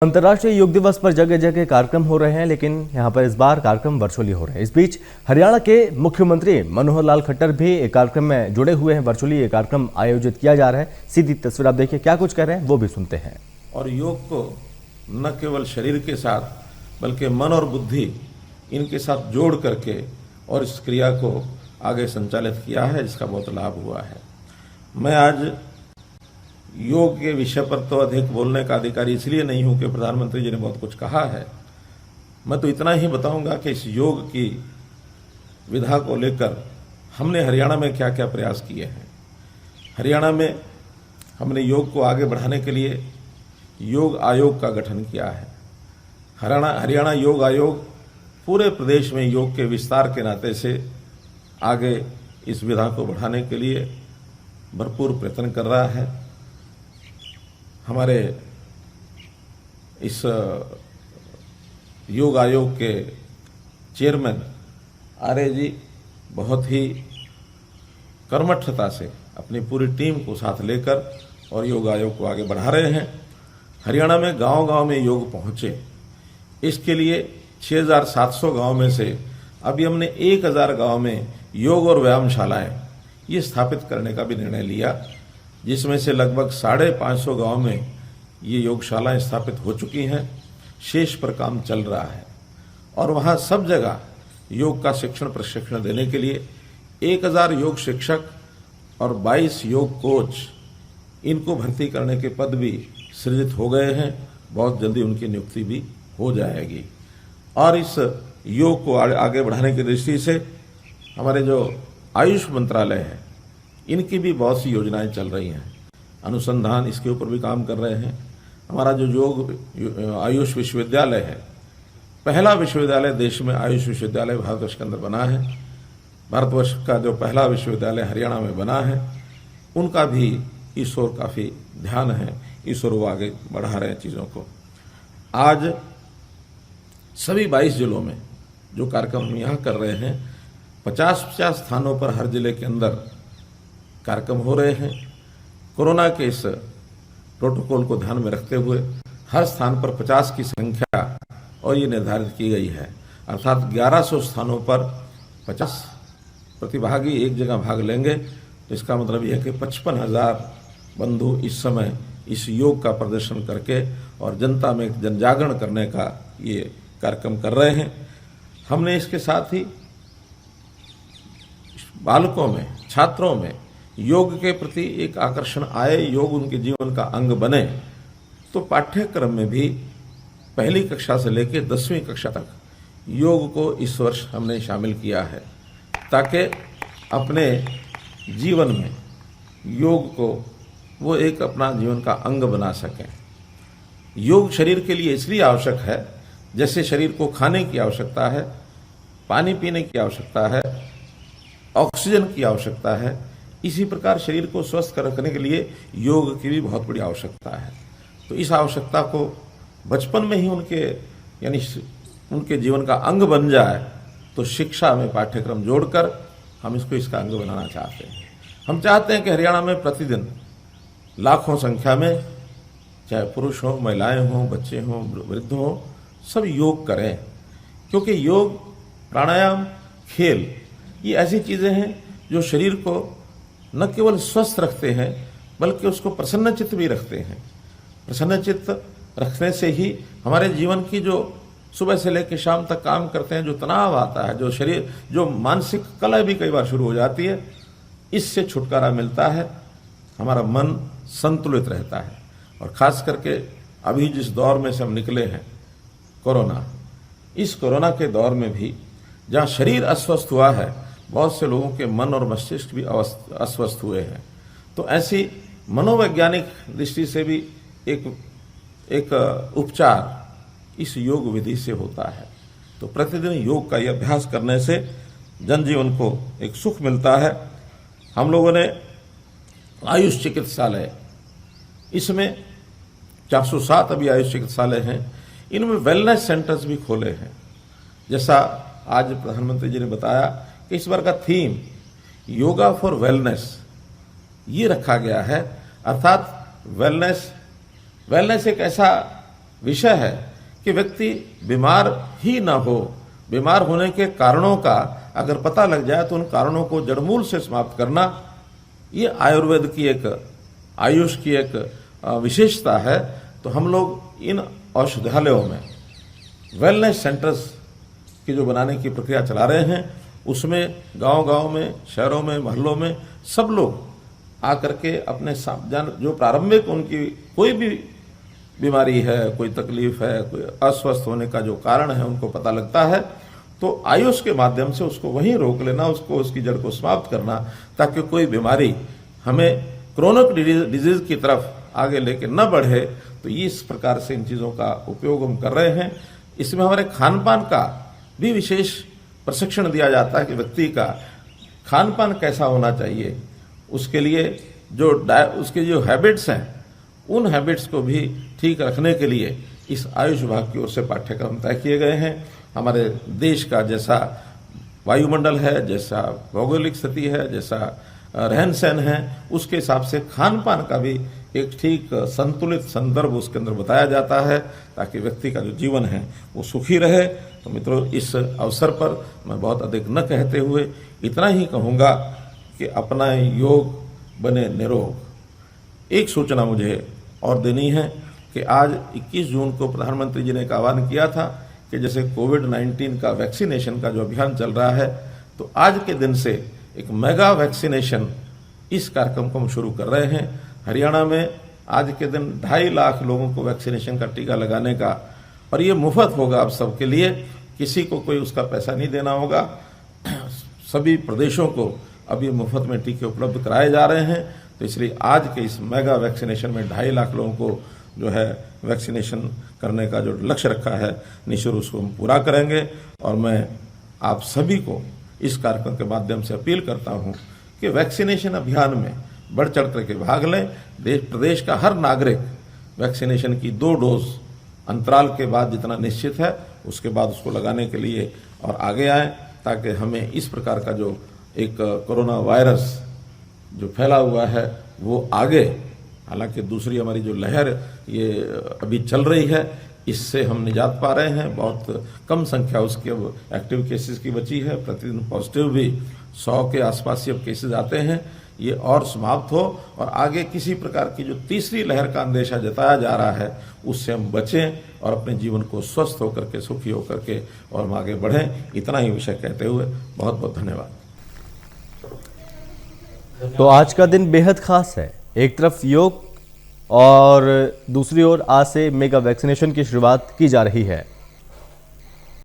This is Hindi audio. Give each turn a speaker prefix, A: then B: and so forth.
A: अंतर्राष्ट्रीय योग दिवस पर जगह जगह कार्यक्रम हो रहे हैं, लेकिन यहां पर इस बार कार्यक्रम वर्चुअली हो रहे हैं। इस बीच हरियाणा के मुख्यमंत्री मनोहर लाल खट्टर भी एक कार्यक्रम में जुड़े हुए हैं। वर्चुअली ये कार्यक्रम आयोजित किया जा रहा है। सीधी तस्वीर आप देखिए, क्या कुछ कह रहे हैं वो भी सुनते हैं।
B: और योग को न केवल शरीर के साथ बल्कि मन और बुद्धि इनके साथ जोड़ करके और इस क्रिया को आगे संचालित किया है, जिसका बहुत लाभ हुआ है। मैं आज योग के विषय पर तो अधिक बोलने का अधिकारी इसलिए नहीं हूं कि प्रधानमंत्री जी ने बहुत कुछ कहा है। मैं तो इतना ही बताऊंगा कि इस योग की विधा को लेकर हमने हरियाणा में क्या क्या प्रयास किए हैं। हरियाणा में हमने योग को आगे बढ़ाने के लिए योग आयोग का गठन किया है। हरियाणा योग आयोग पूरे प्रदेश में योग के विस्तार के नाते से आगे इस विधा को बढ़ाने के लिए भरपूर प्रयत्न कर रहा है। हमारे इस योग आयोग के चेयरमैन आर्य जी बहुत ही कर्मठता से अपनी पूरी टीम को साथ लेकर और योग आयोग को आगे बढ़ा रहे हैं। हरियाणा में गांव-गांव में योग पहुंचे, इसके लिए 6,700 गांव में से अभी हमने 1,000 गांव में योग और व्यायामशालाएं ये स्थापित करने का भी निर्णय लिया, जिसमें से लगभग 550 गांव में ये योगशालाएं स्थापित हो चुकी हैं। शेष पर काम चल रहा है और वहां सब जगह योग का शिक्षण प्रशिक्षण देने के लिए 1,000 योग शिक्षक और 22 योग कोच इनको भर्ती करने के पद भी सृजित हो गए हैं। बहुत जल्दी उनकी नियुक्ति भी हो जाएगी। और इस योग को आगे बढ़ाने की दृष्टि से हमारे जो आयुष मंत्रालय है इनकी भी बहुत सी योजनाएं चल रही हैं। अनुसंधान इसके ऊपर भी काम कर रहे हैं। हमारा जो योग आयुष विश्वविद्यालय है, पहला विश्वविद्यालय देश में आयुष विश्वविद्यालय भारतवर्ष के अंदर बना है। भारतवर्ष का जो पहला विश्वविद्यालय हरियाणा में बना है, उनका भी इस ओर काफी ध्यान है। इस ओर वो आगे बढ़ा रहे हैं चीजों को। आज सभी 22 जिलों में जो कार्यक्रम हम यहाँ कर रहे हैं, 50-50 स्थानों पर हर जिले के अंदर कार्यक्रम हो रहे हैं। कोरोना के इस प्रोटोकॉल को ध्यान में रखते हुए हर स्थान पर 50 की संख्या और ये निर्धारित की गई है, अर्थात 1100 स्थानों पर 50 प्रतिभागी एक जगह भाग लेंगे। तो इसका मतलब यह है कि 55,000 बंधु इस समय इस योग का प्रदर्शन करके और जनता में जनजागरण करने का ये कार्यक्रम कर रहे हैं। हमने इसके साथ ही बालकों में, छात्रों में योग के प्रति एक आकर्षण आए, योग उनके जीवन का अंग बने, तो पाठ्यक्रम में भी पहली कक्षा से लेकर 10वीं कक्षा तक योग को इस वर्ष हमने शामिल किया है, ताकि अपने जीवन में योग को वो एक अपना जीवन का अंग बना सकें। योग शरीर के लिए इसलिए आवश्यक है, जैसे शरीर को खाने की आवश्यकता है, पानी पीने की आवश्यकता है, ऑक्सीजन की आवश्यकता है, इसी प्रकार शरीर को स्वस्थ रखने के लिए योग की भी बहुत बड़ी आवश्यकता है। तो इस आवश्यकता को बचपन में ही उनके जीवन का अंग बन जाए, तो शिक्षा में पाठ्यक्रम जोड़कर हम इसका अंग बनाना चाहते हैं। हम चाहते हैं कि हरियाणा में प्रतिदिन लाखों संख्या में, चाहे पुरुष हो, महिलाएं हों, बच्चे हों, वृद्ध हों, सब योग करें। क्योंकि योग, प्राणायाम, खेल ये ऐसी चीजें हैं जो शरीर को न केवल स्वस्थ रखते हैं बल्कि उसको प्रसन्नचित्त भी रखते हैं। प्रसन्नचित्त रखने से ही हमारे जीवन की जो सुबह से लेकर शाम तक काम करते हैं, जो तनाव आता है, जो शरीर, जो मानसिक कलह भी कई बार शुरू हो जाती है, इससे छुटकारा मिलता है। हमारा मन संतुलित रहता है। और खास करके अभी जिस दौर में से हम निकले हैं, कोरोना, इस कोरोना के दौर में भी जहाँ शरीर अस्वस्थ हुआ है, बहुत से लोगों के मन और मस्तिष्क भी अस्वस्थ हुए हैं। तो ऐसी मनोवैज्ञानिक दृष्टि से भी एक उपचार इस योग विधि से होता है। तो प्रतिदिन योग का यह अभ्यास करने से जनजीवन को एक सुख मिलता है। हम लोगों ने आयुष चिकित्सालय, इसमें 407 अभी आयुष चिकित्सालय हैं, इनमें वेलनेस सेंटर्स भी खोले हैं। जैसा आज प्रधानमंत्री जी ने बताया कि इस बार का थीम योगा फॉर वेलनेस ये रखा गया है, अर्थात वेलनेस एक ऐसा विषय है कि व्यक्ति बीमार ही ना हो, बीमार होने के कारणों का अगर पता लग जाए तो उन कारणों को जड़मूल से समाप्त करना, ये आयुर्वेद की एक, आयुष की एक विशेषता है। तो हम लोग इन औषधालयों में वेलनेस सेंटर्स की जो बनाने की प्रक्रिया चला रहे हैं, उसमें गांव-गांव में, शहरों में, मोहल्लों में सब लोग आकर के अपने जो प्रारंभिक उनकी कोई भी बीमारी है, कोई तकलीफ है, कोई अस्वस्थ होने का जो कारण है उनको पता लगता है, तो आयुष के माध्यम से उसको वहीं रोक लेना, उसको उसकी जड़ को समाप्त करना, ताकि कोई बीमारी हमें क्रोनिक डिजीज की तरफ आगे लेके न बढ़े। तो इस प्रकार से इन चीज़ों का उपयोग हम कर रहे हैं। इसमें हमारे खान पान का भी विशेष प्रशिक्षण दिया जाता है कि व्यक्ति का खान पान कैसा होना चाहिए, उसके लिए उसके जो हैबिट्स हैं, उन हैबिट्स को भी ठीक रखने के लिए इस आयुष विभाग की ओर से पाठ्यक्रम तय किए गए हैं। हमारे देश का जैसा वायुमंडल है, जैसा भौगोलिक स्थिति है, जैसा रहन सहन है, उसके हिसाब से खान पान का भी एक ठीक संतुलित संदर्भ उसके अंदर बताया जाता है, ताकि व्यक्ति का जो जीवन है वो सुखी रहे। तो मित्रों, इस अवसर पर मैं बहुत अधिक न कहते हुए इतना ही कहूँगा कि अपना योग बने निरोग। एक सूचना मुझे और देनी है कि आज 21 जून को प्रधानमंत्री जी ने एक आह्वान किया था कि जैसे कोविड-19 का वैक्सीनेशन का जो अभियान चल रहा है, तो आज के दिन से एक मेगा वैक्सीनेशन, इस कार्यक्रम को हम शुरू कर रहे हैं। हरियाणा में आज के दिन 2.5 लाख लोगों को वैक्सीनेशन का टीका लगाने का, और ये मुफ्त होगा आप सबके लिए, किसी को कोई उसका पैसा नहीं देना होगा। सभी प्रदेशों को अब ये मुफ्त में टीके उपलब्ध कराए जा रहे हैं। तो इसलिए आज के इस मेगा वैक्सीनेशन में 2.5 लाख लोगों को जो है वैक्सीनेशन करने का जो लक्ष्य रखा है, निश्चित उसको हम पूरा करेंगे। और मैं आप सभी को इस कार्यक्रम के माध्यम से अपील करता हूं कि वैक्सीनेशन अभियान में बढ़ चढ़ करके भाग लें। प्रदेश का हर नागरिक वैक्सीनेशन की 2 डोज अंतराल के बाद जितना निश्चित है, उसके बाद उसको लगाने के लिए और आगे आए, ताकि हमें इस प्रकार का जो एक कोरोना वायरस जो फैला हुआ है वो आगे, हालांकि दूसरी हमारी जो लहर ये अभी चल रही है, इससे हम निजात पा रहे हैं। बहुत कम संख्या उसके एक्टिव केसेस की बची है, प्रतिदिन पॉजिटिव भी 100 के आसपास ही अब केसेस आते हैं। ये और समाप्त हो और आगे किसी प्रकार की जो तीसरी लहर का अंदेशा जताया जा रहा है, उससे हम बचें और अपने जीवन को स्वस्थ होकर के, सुखी होकर के और हम आगे बढ़ें। इतना ही विषय कहते हुए बहुत बहुत धन्यवाद।
A: तो आज का दिन बेहद खास है। एक तरफ योग और दूसरी ओर आज से मेगा वैक्सीनेशन की शुरुआत की जा रही है।